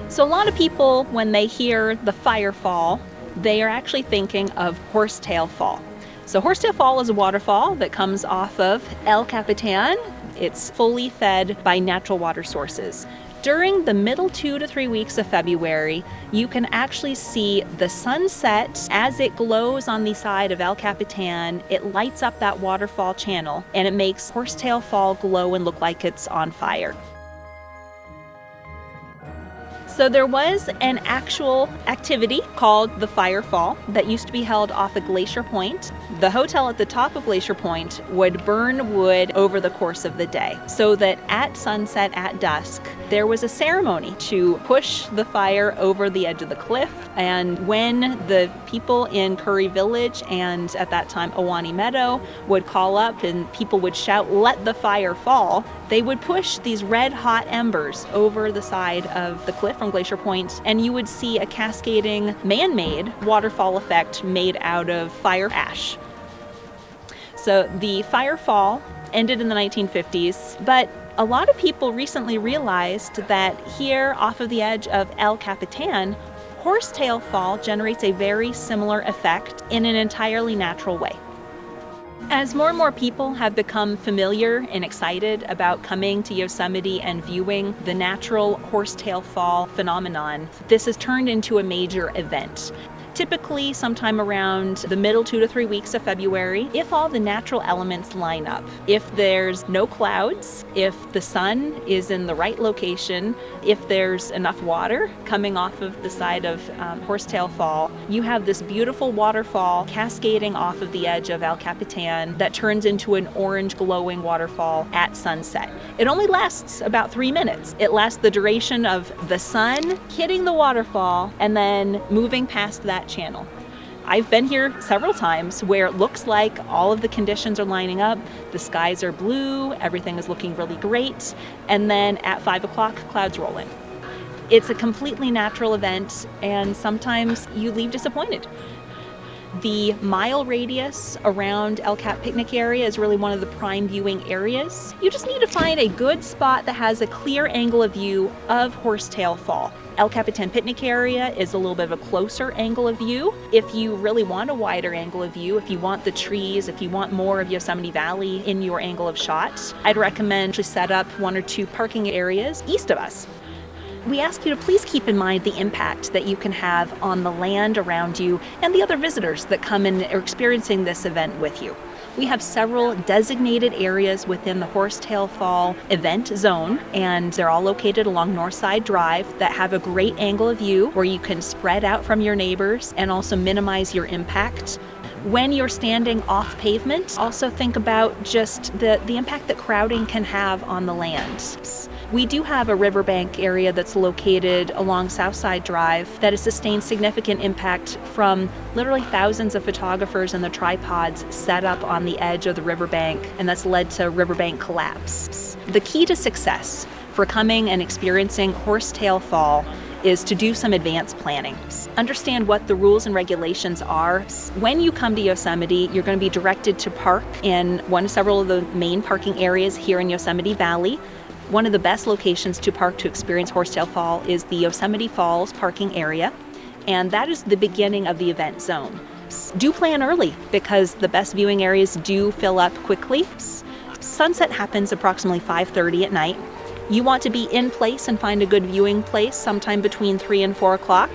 So a lot of people, when they hear the Fire Fall, they are actually thinking of Horsetail Fall. So Horsetail Fall is a waterfall that comes off of El Capitan. It's fully fed by natural water sources. During the middle 2 to 3 weeks of February, you can actually see the sunset as it glows on the side of El Capitan. It lights up that waterfall channel and it makes Horsetail Fall glow and look like it's on fire. So there was an actual activity called the Fire Fall that used to be held off of Glacier Point. The hotel at the top of Glacier Point would burn wood over the course of the day, so that at sunset, at dusk, there was a ceremony to push the fire over the edge of the cliff. And when the people in Curry Village and at that time Ahwahnee Meadow would call up and people would shout, "Let the fire fall," they would push these red hot embers over the side of the cliff from Glacier Point, and you would see a cascading man-made waterfall effect made out of fire ash. So the Fire Fall ended in the 1950s, but a lot of people recently realized that here off of the edge of El Capitan, Horsetail Fall generates a very similar effect in an entirely natural way. As more and more people have become familiar and excited about coming to Yosemite and viewing the natural Horsetail Fall phenomenon, this has turned into a major event. Typically sometime around the middle 2 to 3 weeks of February, if all the natural elements line up. If there's no clouds, if the sun is in the right location, if there's enough water coming off of the side of Horsetail Fall, you have this beautiful waterfall cascading off of the edge of El Capitan that turns into an orange glowing waterfall at sunset. It only lasts about 3 minutes. It lasts the duration of the sun hitting the waterfall and then moving past that channel. I've been here several times where it looks like all of the conditions are lining up, the skies are blue, everything is looking really great, and then at 5 o'clock, clouds roll in. It's a completely natural event, and sometimes you leave disappointed. The mile radius around El Cap Picnic Area is really one of the prime viewing areas. You just need to find a good spot that has a clear angle of view of Horsetail Fall. El Capitan Picnic Area is a little bit of a closer angle of view. If you really want a wider angle of view, if you want the trees, if you want more of Yosemite Valley in your angle of shot, I'd recommend to set up 1 or 2 parking areas east of us. We ask you to please keep in mind the impact that you can have on the land around you and the other visitors that come and are experiencing this event with you. We have several designated areas within the Horsetail Fall event zone, and they're all located along Northside Drive that have a great angle of view where you can spread out from your neighbors and also minimize your impact. When you're standing off pavement, also think about just the impact that crowding can have on the land. We do have a riverbank area that's located along Southside Drive that has sustained significant impact from literally thousands of photographers and the tripods set up on the edge of the riverbank, and that's led to riverbank collapse. The key to success for coming and experiencing Horsetail Fall is to do some advanced planning. Understand what the rules and regulations are. When you come to Yosemite, you're going to be directed to park in several of the main parking areas here in Yosemite Valley. One of the best locations to park to experience Horsetail Fall is the Yosemite Falls parking area, and that is the beginning of the event zone. Do plan early because the best viewing areas do fill up quickly. Sunset happens approximately 5:30 at night. You want to be in place and find a good viewing place sometime between 3 and 4 o'clock.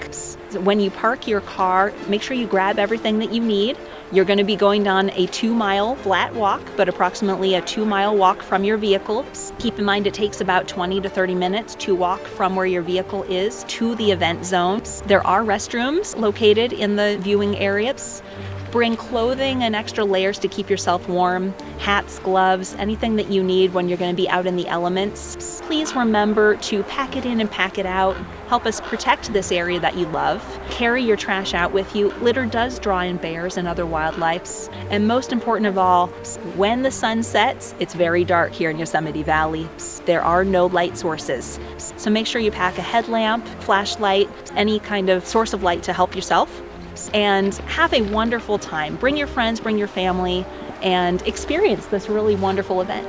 When you park your car, make sure you grab everything that you need. You're going to be going down a 2-mile flat walk, but approximately a 2-mile walk from your vehicle. Keep in mind it takes about 20 to 30 minutes to walk from where your vehicle is to the event zone. There are restrooms located in the viewing areas. Bring clothing and extra layers to keep yourself warm, hats, gloves, anything that you need when you're going to be out in the elements. Please remember to pack it in and pack it out. Help us protect this area that you love. Carry your trash out with you. Litter does draw in bears and other wildlife. And most important of all, when the sun sets, it's very dark here in Yosemite Valley. There are no light sources. So make sure you pack a headlamp, flashlight, any kind of source of light to help yourself. And have a wonderful time. Bring your friends, bring your family, and experience this really wonderful event.